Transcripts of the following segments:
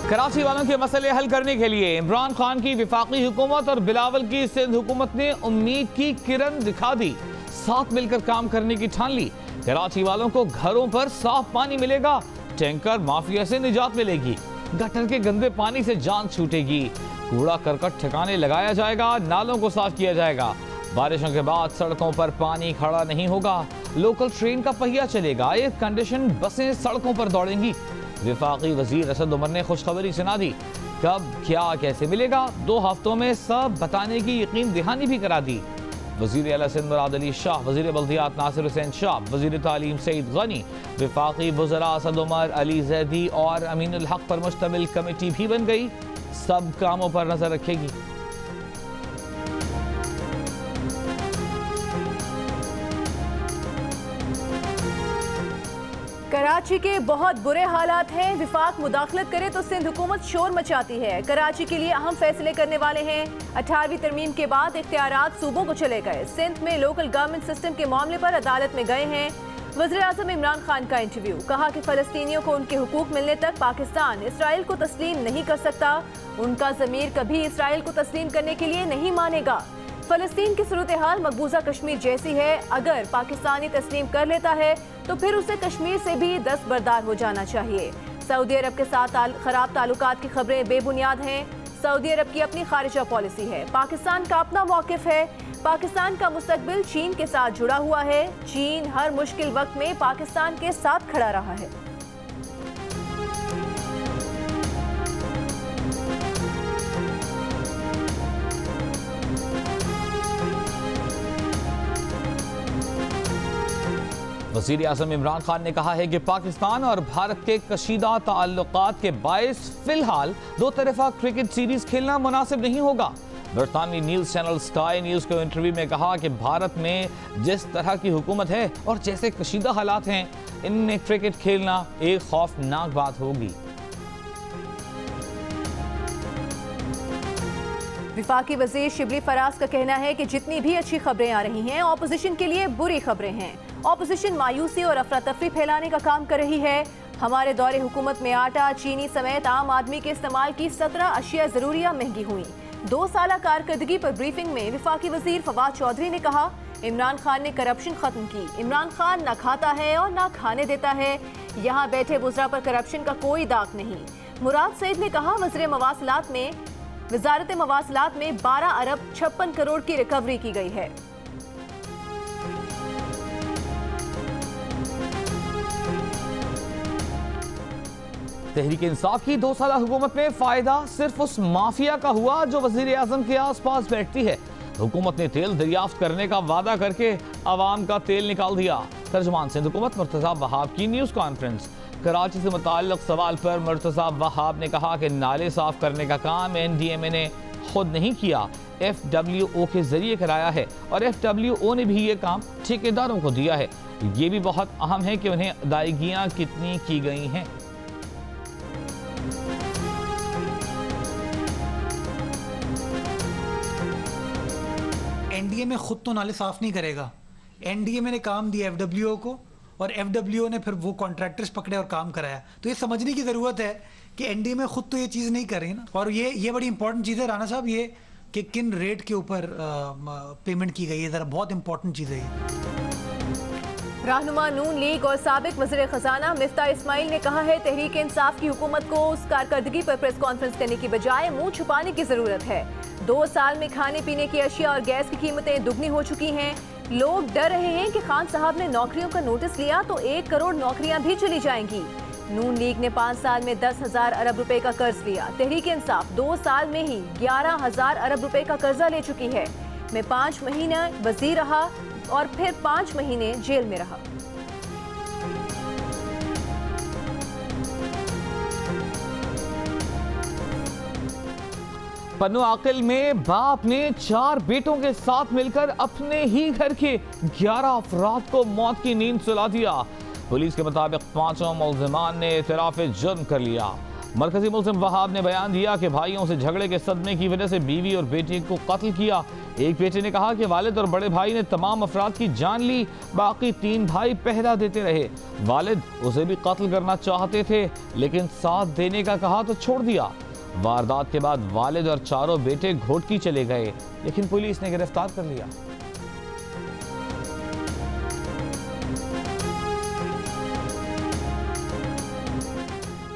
कराची वालों के मसले हल करने के लिए इमरान खान की वफाकी हुकूमत और बिलावल की सिंध हुकूमत ने उम्मीद की किरण दिखा दी। साथ मिलकर काम करने की ठान ली। कराची वालों को घरों पर साफ पानी मिलेगा, टैंकर माफिया से निजात मिलेगी, गटर के गंदे पानी से जान छूटेगी, कूड़ा करकट ठिकाने लगाया जाएगा, नालों को साफ किया जाएगा। बारिशों के बाद सड़कों पर पानी खड़ा नहीं होगा, लोकल ट्रेन का पहिया चलेगा, एयर कंडीशन बसें सड़कों पर दौड़ेंगी। वफाकी वजीर असद उमर ने खुशखबरी सुना दी। कब क्या कैसे मिलेगा 2 हफ्तों में सब बताने की यकीन दहानी भी करा दी। वजीर आला सिंध मुराद अली शाह, वजीर बल्दियात नासिर हुसैन शाह, वजीर तालीम सईद गनी, वफाकी वज़रा असद उमर, अली जैदी और अमीनुल हक पर मुश्तमिल कमेटी भी बन गई। सब कामों पर नजर रखेगी। कराची के बहुत बुरे हालात हैं। विफाक मुदाखलत करे तो सिंध हुकूमत शोर मचाती है। कराची के लिए अहम फैसले करने वाले हैं। 18वीं तरमीम के बाद इख्तियारात सूबों को चले गए। सिंध में लोकल गवर्नमेंट सिस्टम के मामले पर अदालत में गए हैं। वज़ीर आज़म इमरान खान का इंटरव्यू, कहा कि फ़लस्तीनियों को उनके हुकूक मिलने तक पाकिस्तान इसराइल को तस्लीम नहीं कर सकता। उनका ज़मीर कभी इसराइल को तस्लीम करने के लिए नहीं मानेगा। फ़लस्तीन की सूरत हाल मकबूजा कश्मीर जैसी है। अगर पाकिस्तानी तस्लीम कर लेता है तो फिर उसे कश्मीर से भी दस्तबरदार हो जाना चाहिए। सऊदी अरब के साथ खराब ताल्लुकात की खबरें बेबुनियाद हैं। सऊदी अरब की अपनी खारिजा पॉलिसी है, पाकिस्तान का अपना मौक़िफ़ है। पाकिस्तान का मुस्तकबिल चीन के साथ जुड़ा हुआ है। चीन हर मुश्किल वक्त में पाकिस्तान के साथ खड़ा रहा है। वज़ीर आज़म इमरान खान ने कहा है कि पाकिस्तान और भारत के कशीदा ताल्लुकात के बायस फिलहाल 2 तरफ़ा क्रिकेट सीरीज खेलना मुनासिब नहीं होगा। बरतानवी न्यूज़ चैनल स्काई न्यूज़ के इंटरव्यू में कहा कि भारत में जिस तरह की हुकूमत है और जैसे कशीदा हालात हैं, इनमें क्रिकेट खेलना एक खौफनाक बात होगी। विफाकी वज़ीर शिबली फराज का कहना है कि जितनी भी अच्छी खबरें आ रही हैं, ऑपोजिशन के लिए बुरी खबरें हैं। ऑपोजिशन मायूसी और अफरा तफरी फैलाने का काम कर रही है। हमारे दौरे हुकूमत में आटा, चीनी समेत आम आदमी के इस्तेमाल की 17 अशिया ज़रूरिया महंगी हुई। 2 साल कारकर्दगी पर ब्रीफिंग में विफाकी वज़ीर फवाद चौधरी ने कहा, इमरान खान ने करप्शन ख़त्म की। इमरान खान ना खाता है और ना खाने देता है। यहाँ बैठे वज़रा पर करप्शन का कोई दाग नहीं। मुराद सईद ने कहा, वज़ारत मवासिलात में 12 अरब 56 करोड़ की रिकवरी की गई है। तहरीक इंसाफ की 2 साल हुकूमत में फायदा सिर्फ उस माफिया का हुआ जो वजीर आजम के आसपास बैठती है। हुकूमत ने तेल दरियाफ्त करने का वादा करके अवाम का तेल निकाल दिया। तर्जुमान सिंध हुकूमत मुर्तज़ा वहाब की न्यूज़ कॉन्फ्रेंस। कराची से मुताल्लिक़ सवाल पर मुर्तज़ा वहाब ने कहा कि नाले साफ करने का काम NDMA ने खुद नहीं किया, FWO के जरिए कराया है और FWO ने भी ये काम ठेकेदारों को दिया है। ये भी बहुत अहम है कि उन्हें अदायगियाँ कितनी की गई हैं। NDMA खुद तो नाले साफ नहीं करेगा। NDMA ने काम दिया FWO को और FWO ने फिर वो कॉन्ट्रैक्टर्स पकड़े और काम कराया। तो ये समझने की ज़रूरत है कि NDMA खुद तो ये चीज़ नहीं कर रही ना। और ये बड़ी इंपॉर्टेंट चीज़ है राना साहब, ये कि किन रेट के ऊपर पेमेंट की गई है, ज़रा बहुत इंपॉर्टेंट चीज़ है ये। रहनुमा नून लीग और साबिक वज़ीर ख़जाना मिफ्ता इस्माइल ने कहा है, तहरीक इंसाफ की हुकूमत को उस कारकर्दगी पर प्रेस कॉन्फ्रेंस करने की बजाय मुंह छुपाने की ज़रूरत है। 2 साल में खाने पीने की अशिया और गैस की कीमतें दुगनी हो चुकी हैं। लोग डर रहे हैं कि खान साहब ने नौकरियों का नोटिस लिया तो 1 करोड़ नौकरियां भी चली जाएंगी। नून लीग ने 5 साल में 10,000 अरब रुपए का कर्ज लिया। तहरीक इंसाफ 2 साल में ही 11,000 अरब रुपए का कर्जा ले चुकी है। मैं 5 महीने वजीर रहा और फिर 5 महीने जेल में रहा। पन्नू आकिल में बाप ने 4 बेटों के साथ मिलकर अपने ही घर के 11 अफराद को मौत की नींद सुला दिया। पुलिस के मुताबिक 5 मुल्जिमान ने इतराफ जुर्म कर लिया। मरकजी मुल्जिम वहाब ने बयान दिया कि भाइयों से झगड़े के सदमे की वजह से बीवी और बेटी को कत्ल किया। एक बेटे ने कहा कि वालिद और बड़े भाई ने तमाम अफराद की जान ली, बाकी 3 भाई पहरा देते रहे। वालिद उसे भी कत्ल करना चाहते थे, लेकिन साथ देने का कहा तो छोड़ दिया। वारदात के बाद वालिद और चारों बेटे घोटकी चले गए, लेकिन पुलिस ने गिरफ्तार कर लिया।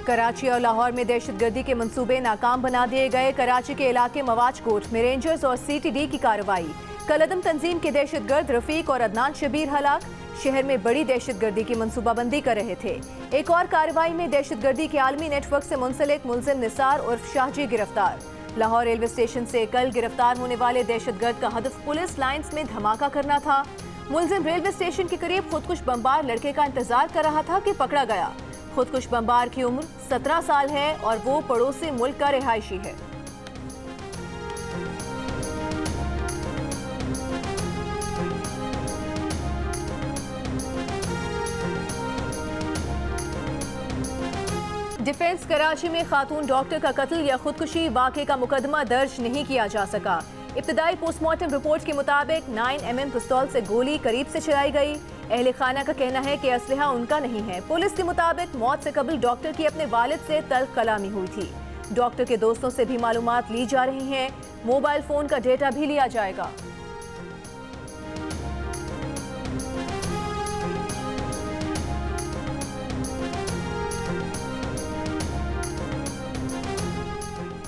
कराची और लाहौर में दहशतगर्दी के मंसूबे नाकाम बना दिए गए। कराची के इलाके मवाज कोट में रेंजर्स और CTD की कार्रवाई। कलअदम तंजीम के दहशतगर्द रफीक और अदनान शबीर हलाक शहर में बड़ी दहशतगर्दी की मंसूबाबंदी कर रहे थे। एक और कार्रवाई में दहशतगर्दी के आलमी नेटवर्क से मुंसलिक मुलजिम निसार उर्फ शाहजी गिरफ्तार। लाहौर रेलवे स्टेशन से कल गिरफ्तार होने वाले दहशतगर्द का हदफ पुलिस लाइन्स में धमाका करना था। मुलजिम रेलवे स्टेशन के करीब खुदकुश बमबार लड़के का इंतजार कर रहा था कि पकड़ा गया। खुदकुश बमबार की उम्र 17 साल है और वो पड़ोसी मुल्क का रिहायशी है। डिफेंस कराची में खातून डॉक्टर का कत्ल या खुदकुशी वाक़े का मुकदमा दर्ज नहीं किया जा सका। इब्तदाई पोस्टमार्टम रिपोर्ट के मुताबिक 9mm पिस्तौल से गोली करीब से चलाई गई। अहले खाना का कहना है कि असलहा उनका नहीं है। पुलिस के मुताबिक मौत से कबल डॉक्टर की अपने वालिद से तल्ख कलामी हुई थी। डॉक्टर के दोस्तों से भी मालूमात ली जा रही हैं। मोबाइल फोन का डेटा भी लिया जाएगा।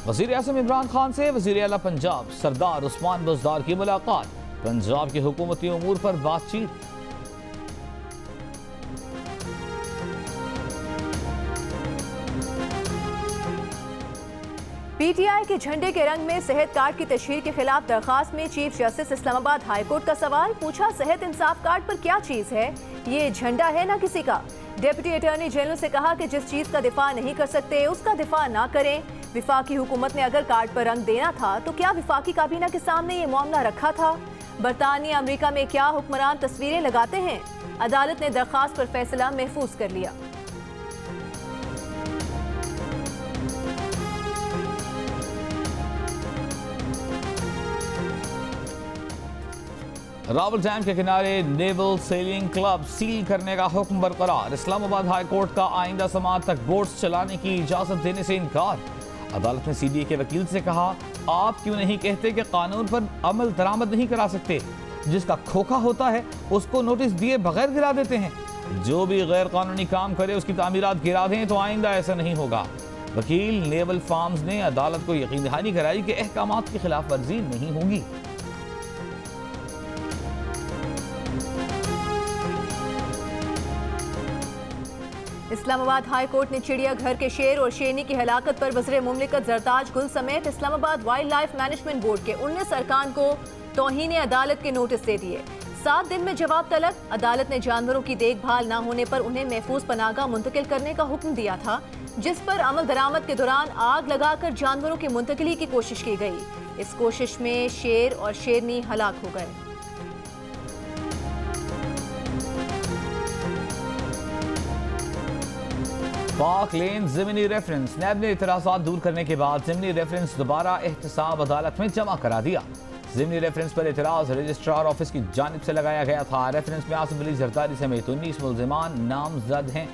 वज़ीर आज़म इमरान खान से वज़ीर आला पंजाब सरदार उस्मान बुज़दार की मुलाकात। पंजाब के हुकूमती उमूर पर बातचीत। PTI के झंडे के रंग में सेहत कार्ड की तशहीर के खिलाफ दरखास्त में chief justice Islamabad high court का सवाल पूछा, सेहत इंसाफ कार्ड पर क्या चीज है? ये झंडा है ना किसी का। डिप्टी अटॉर्नी जनरल से कहा कि जिस चीज का दिफा नहीं कर सकते उसका दिफा ना करें। विफाकी हुकूमत ने अगर कार्ड पर रंग देना था तो क्या विफाकी काबीना के सामने ये मामला रखा था? बरतानिया अमेरिका में क्या हुक्मरान तस्वीरें लगाते हैं? अदालत ने दरखास्त पर फैसला महफूज कर लिया। रावल डैम के किनारे नेवल सेलिंग क्लब सील करने का हुक्म बरकरार। इस्लामाबाद हाई कोर्ट का आइंदा समाअत तक बोट्स चलाने की इजाजत देने से इनकार। अदालत ने CBI के वकील से कहा, आप क्यों नहीं कहते कि कानून पर अमल दरामद नहीं करा सकते? जिसका खोखा होता है उसको नोटिस दिए बगैर गिरा देते हैं। जो भी गैर कानूनी काम करे उसकी तामीरात गिरा दें तो आइंदा ऐसा नहीं होगा। वकील नेवल फार्म्स ने अदालत को यकीन दहानी कराई कि अहकामात की खिलाफ वर्जी नहीं होगी। इस्लामाबाद हाई कोर्ट ने चिड़ियाघर के शेर और शेरनी की हलाकत पर वज़ीर मुमलिकत जरताज गुल समेत Islamabad wild life management board के 19 अरकान को तौहीन अदालत के नोटिस दे दिए। 7 दिन में जवाब तलब। अदालत ने जानवरों की देखभाल न होने पर उन्हें महफूज पनाहगाह मुंतकिल करने का हुक्म दिया था, जिस पर अमल दरामद के दौरान आग लगाकर जानवरों की मुंतकिली की कोशिश की गई। इस कोशिश में शेर और शेरनी हलाक हो गए। पाक लेन ज़मीनी रेफरेंस नैब ने इतराज़ात दूर करने के बाद ज़मीनी रेफरेंस दोबारा एहतसाब अदालत में जमा करा दिया। ज़मीनी रेफरेंस पर इतराज़ रजिस्ट्रार ऑफिस की जानिब से लगाया गया था। रेफरेंस में आसिफ अली जरदारी समेत 19 मुल्ज़िमान नामजद हैं।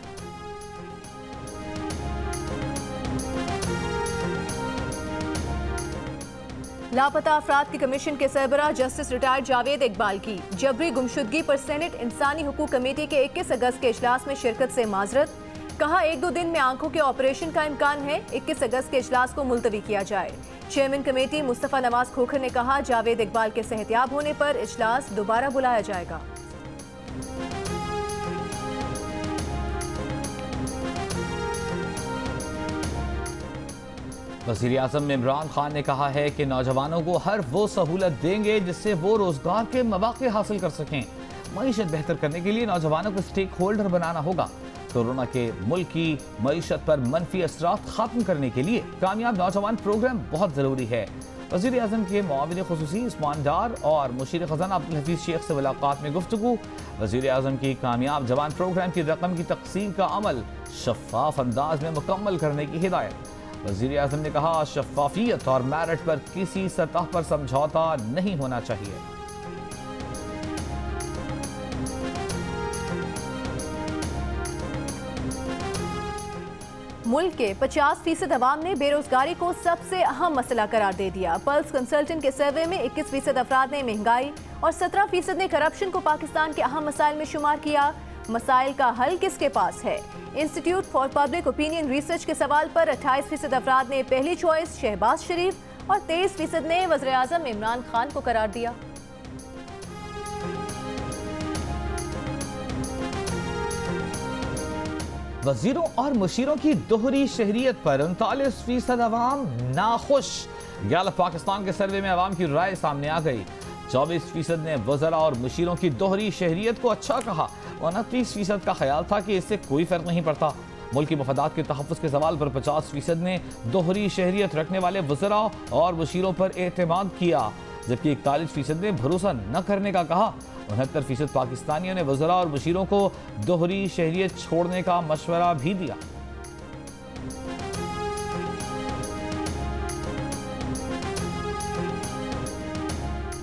लापता अफराद की कमीशन के सरबराह जस्टिस रिटायर्ड जावेद इकबाल की जबरी गुमशुदगी पर सेनेट इंसानी हुकूक कमेटी के 21 अगस्त के इजलास में शिरकत से माजरत। कहा 1-2 दिन में आंखों के ऑपरेशन का इम्कान है। 21 अगस्त के इजलास को मुलतवी किया जाए। चेयरमैन कमेटी मुस्तफ़ा नवाज खोखर ने कहा, जावेद इकबाल के सेहतियाब होने पर इजलास दोबारा बुलाया जाएगा। वज़ीर आज़म इमरान खान ने कहा है कि नौजवानों को हर वो सहूलत देंगे जिससे वो रोजगार के मौके हासिल कर सकें। मईशत बेहतर करने के लिए नौजवानों को स्टेक होल्डर बनाना होगा। कोरोना के मुल्क की मईशत पर मनफी असरात खत्म करने के लिए कामयाब नौजवान प्रोग्राम बहुत ज़रूरी है। वज़ीर आज़म के मुआविन खुसूसी उस्मान डार और मुशीर ख़ज़ाना अब्दुल हफीज़ शेख से मुलाकात में गुफ्तगू। वज़ीर आज़म की कामयाब जवान प्रोग्राम की रकम की तकसीम का अमल शफ़ाफ अंदाज में मुकम्मल करने की हिदायत। वज़ीर आज़म ने कहा, शफ़ाफियत और मेरिट पर किसी सतह पर समझौता नहीं होना चाहिए। मुल्क के 50% अवाम ने बेरोजगारी को सबसे अहम मसला करार दे दिया। पल्स कंसल्टेंट के सर्वे में 21% अफराद ने महंगाई और 17% ने करप्शन को पाकिस्तान के अहम मसाइल में शुमार किया। मसाइल का हल किसके पास है? Institute for public opinion research के सवाल पर 28% अफराद ने पहली चॉइस शहबाज शरीफ और 23% ने वज़ीर आज़म इमरान खान को करार दिया। वजीरों और मुशीरों की दोहरी शहरियत पर 39% अवाम नाखुश। गैलप पाकिस्तान के सर्वे में अवाम की राय सामने आ गई। 24% ने वज़रा और मुशीरों की दोहरी शहरियत को अच्छा कहा। 29% का ख्याल था कि इससे कोई फर्क नहीं पड़ता। मुल्क की मफादात के तहफ़्फ़ुज़ के सवाल पर 50% ने दोहरी शहरियत रखने वाले वज़रा और मुशीरों पर एतमाद किया, जबकि 41% ने भरोसा न करने का कहा। 69% पाकिस्तानियों ने वज़रा और मुशीरों को दोहरी शहरियत छोड़ने का मशवरा भी दिया।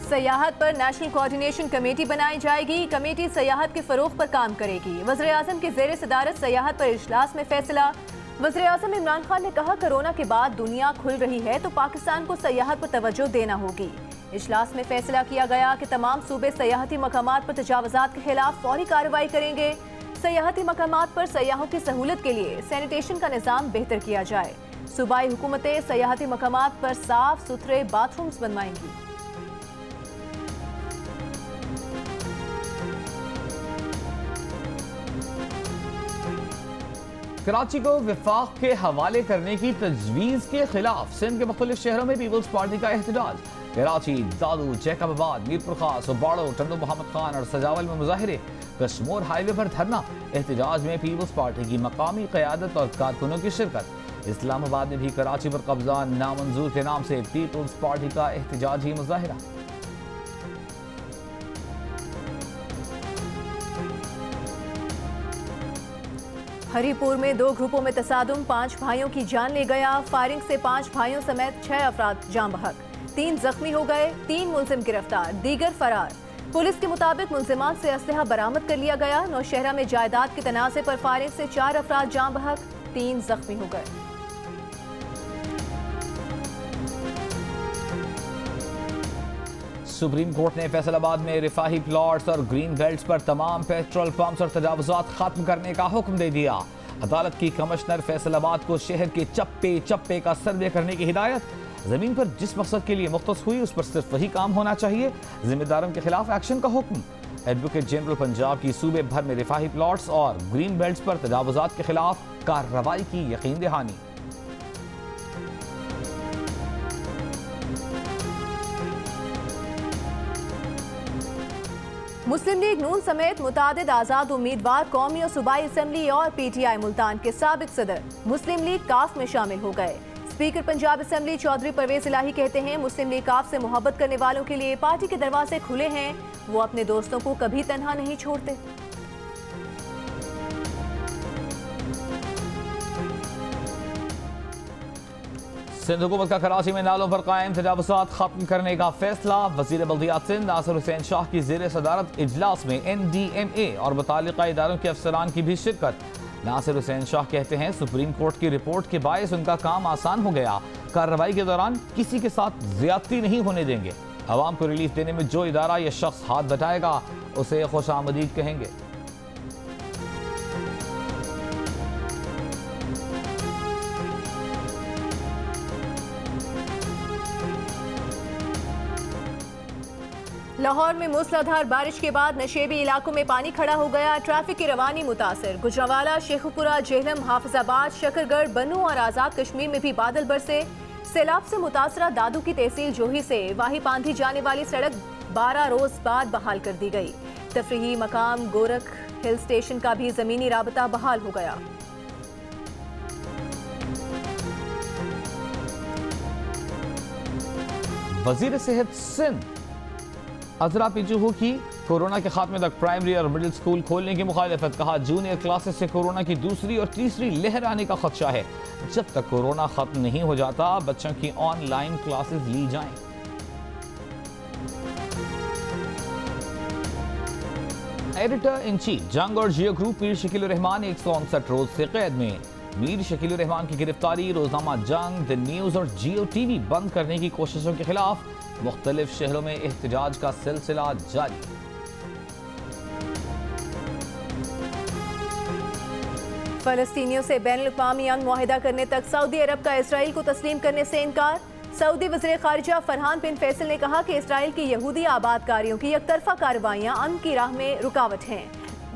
सयाहत पर नेशनल कोऑर्डिनेशन कमेटी बनाई जाएगी। कमेटी सयाहत के फरोग पर काम करेगी। वज़ीर आज़म के ज़ेर सदारत सयाहत पर इजलास में फैसला। वज़ीर आज़म इमरान खान ने कहा, कोरोना के बाद दुनिया खुल रही है तो पाकिस्तान को सयाहत पर तवज्जो देना होगी। इजलास में फैसला किया गया कि तमाम सूबे सयाहती मकामात पर तजावुज़ात के खिलाफ फौरी कार्रवाई करेंगे। सयाहती मकामात पर सयाहों की सहूलत के लिए सैनिटेशन का निज़ाम बेहतर किया जाए। सूबाई हुकूमतें सयाहती मकामात पर साफ सुथरे बाथरूम्स बनवाएंगी। कराची को विफाक के हवाले करने की तजवीज़ के खिलाफ सिंध के मुख्तलिफ शहरों में पीपल्स पार्टी का एहतजाज। कराची, दादू, जैकबाबाद, मीरपुर खास, बाड़ो, टंडू मोहम्मद खान और सजावल में मुजाहिरे। कश्मोर हाईवे पर धरना। एहतजाज में पीपल्स पार्टी की मकामी क़यादत और कारकुनों की शिरकत। इस्लामाबाद में भी कराची पर कब्जा नामंजूर के नाम से पीपल्स पार्टी का एहतजाजी मुजाहिरा। हरीपुर में 2 ग्रुपों में तसादुम, 5 भाइयों की जान ले गया। फायरिंग से 5 भाइयों समेत 6 अफराद जान बहक, 3 जख्मी हो गए, 3 मुलजिम गिरफ्तार, दीगर फरार। पुलिस के मुताबिक मुलजिमात से असलहा बरामद कर लिया गया। नौशहरा में जायदाद के तनाज़े पर फायरिंग से 4 अफराद जान बहक, 3 जख्मी हो गए। सुप्रीम कोर्ट ने फैसलाबाद में रिफाही प्लॉट्स और ग्रीन बेल्ट्स पर तमाम पेट्रोल पंप्स और तजावुज़ात खत्म करने का हुक्म दे दिया। अदालत की कमिश्नर फैसलाबाद को शहर के चप्पे चप्पे का सर्वे करने की हिदायत। जमीन पर जिस मकसद के लिए मुख्तस हुई उस पर सिर्फ वही काम होना चाहिए। जिम्मेदारों के खिलाफ एक्शन का हुक्म। एडवोकेट जनरल पंजाब की सूबे भर में रिफाही प्लॉट्स और ग्रीन बेल्ट्स पर तजावुज़ात के खिलाफ कार्रवाई की यकीन दहानी। मुस्लिम लीग नून समेत मुतादिद आज़ाद उम्मीदवार कौमी और सूबाई असम्बली और PTI मुल्तान के साबिक सदर मुस्लिम लीग काफ में शामिल हो गए। स्पीकर पंजाब असम्बली चौधरी परवेज इलाही कहते हैं, मुस्लिम लीग काफ से मोहब्बत करने वालों के लिए पार्टी के दरवाजे खुले हैं। वो अपने दोस्तों को कभी तन्हा नहीं छोड़ते। सिंध हुकूमत का कराची में नालों पर कायम तजावुज़ात खत्म करने का फैसला। वज़ीर बल्दियात सिंध नासिर हुसैन शाह की ज़ेर सदारत इजलास में NDMA और मुतालिका इदारों के अफसरान की भी शिरकत। नासिर हुसैन शाह कहते हैं, सुप्रीम कोर्ट की रिपोर्ट के बायस उनका काम आसान हो गया। कार्रवाई के दौरान किसी के साथ ज्यादती नहीं होने देंगे। आवाम को रिलीफ देने में जो इदारा या शख्स हाथ बटाएगा उसे खुशामदीद कहेंगे। लाहौर में मूसलाधार बारिश के बाद नशेबी इलाकों में पानी खड़ा हो गया। ट्रैफिक की रवानी मुतासर। गुजरावाला, शेखुपुरा, जेहलम, हाफिजाबाद, शकरगढ़, बनू और आज़ाद कश्मीर में भी बादल बरसे। सैलाब से मुतासरा दादू की तहसील जोही से वाही पांधी जाने वाली सड़क 12 रोज बाद बहाल कर दी गई। तफरीही मकाम गोरख हिल स्टेशन का भी जमीनी राबता बहाल हो गया। वजीर सेहत सिंध अजरा पिजुहू की कोरोना के खात्मे तक प्राइमरी और मिडिल स्कूल खोलने की मुखालिफत। कहा जूनियर क्लासेस से कोरोना की दूसरी और तीसरी लहर आने का खदशा है। जब तक कोरोना खत्म नहीं हो जाता बच्चों की ऑनलाइन क्लासेस ली जाएं। एडिटर इन चीफ जंग और जियो ग्रुप मीर शकील रहमान 159 रोज से कैद में। मीर शकील रहमान की गिरफ्तारी, रोजनामा जंग, द न्यूज और जियो टीवी बंद करने की कोशिशों के खिलाफ मुख्तलिफ शहरों में एहतजाज का सिलसिला जारी। फलस्तीनियों से बैनुल-अक़वामी अमन मुआहिदा करने तक सऊदी अरब का इसराइल को तस्लीम करने से इनकार। सऊदी वज़ीर ख़ारिजा फरहान बिन फैसल ने कहा कि इसराइल की यहूदी आबादकारियों की एकतरफा कार्रवाइयाँ अमन की राह में रुकावट हैं।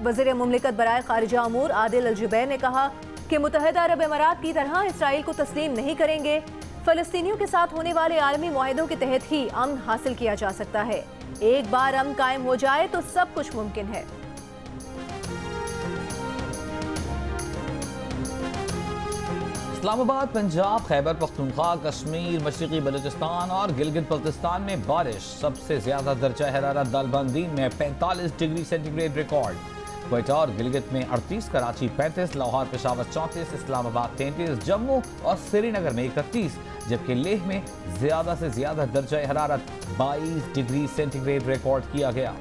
वज़ीर मुमलिकत बराए ख़ारिजा अमूर आदिल अल-जुबैर ने कहा कि मुत्तहिदा अरब इमारात की तरह इसराइल को तस्लीम नहीं करेंगे। फ़लस्तीनियों के साथ होने वाले आलमी मुआहिदों के तहत ही अमन हासिल किया जा सकता है। एक बार अमन कायम हो जाए तो सब कुछ मुमकिन है। इस्लामाबाद, पंजाब, खैबर पख्तूनख्वा, कश्मीर, मशरकी बलूचिस्तान और गिलगित बल्तिस्तान में बारिश। सबसे ज्यादा दर्जा हरारत दालबंदीन में 45 डिग्री सेंटीग्रेड रिकॉर्ड। क्वेटा और गिलगित में 38, कराची 35, लाहौर पेशावर 34, इस्लामाबाद 33, जम्मू और श्रीनगर में 31, जबकि लेह में ज्यादा से ज्यादा दर्जा हरारत 22 डिग्री सेंटीग्रेड रिकॉर्ड किया गया।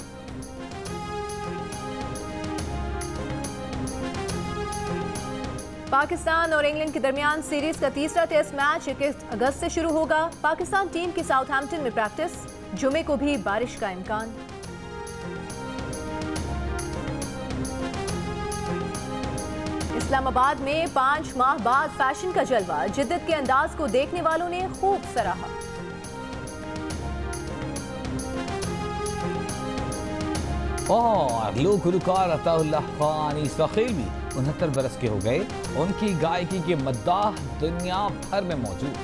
पाकिस्तान और इंग्लैंड के दरमियान सीरीज का तीसरा टेस्ट मैच 21 अगस्त से शुरू होगा। पाकिस्तान टीम की साउथहैम्पटन में प्रैक्टिस। जुमे को भी बारिश का इम्कान। इस्लामाबाद में 5 माह बाद फैशन का जलवा। जिद्दत के अंदाज को देखने वालों ने खूब सराहा। और लोक गुलकार अताउल्लाह खान इसराइल भी 69 बरस के हो गए। उनकी गायकी के मद्दाह दुनिया भर में मौजूद।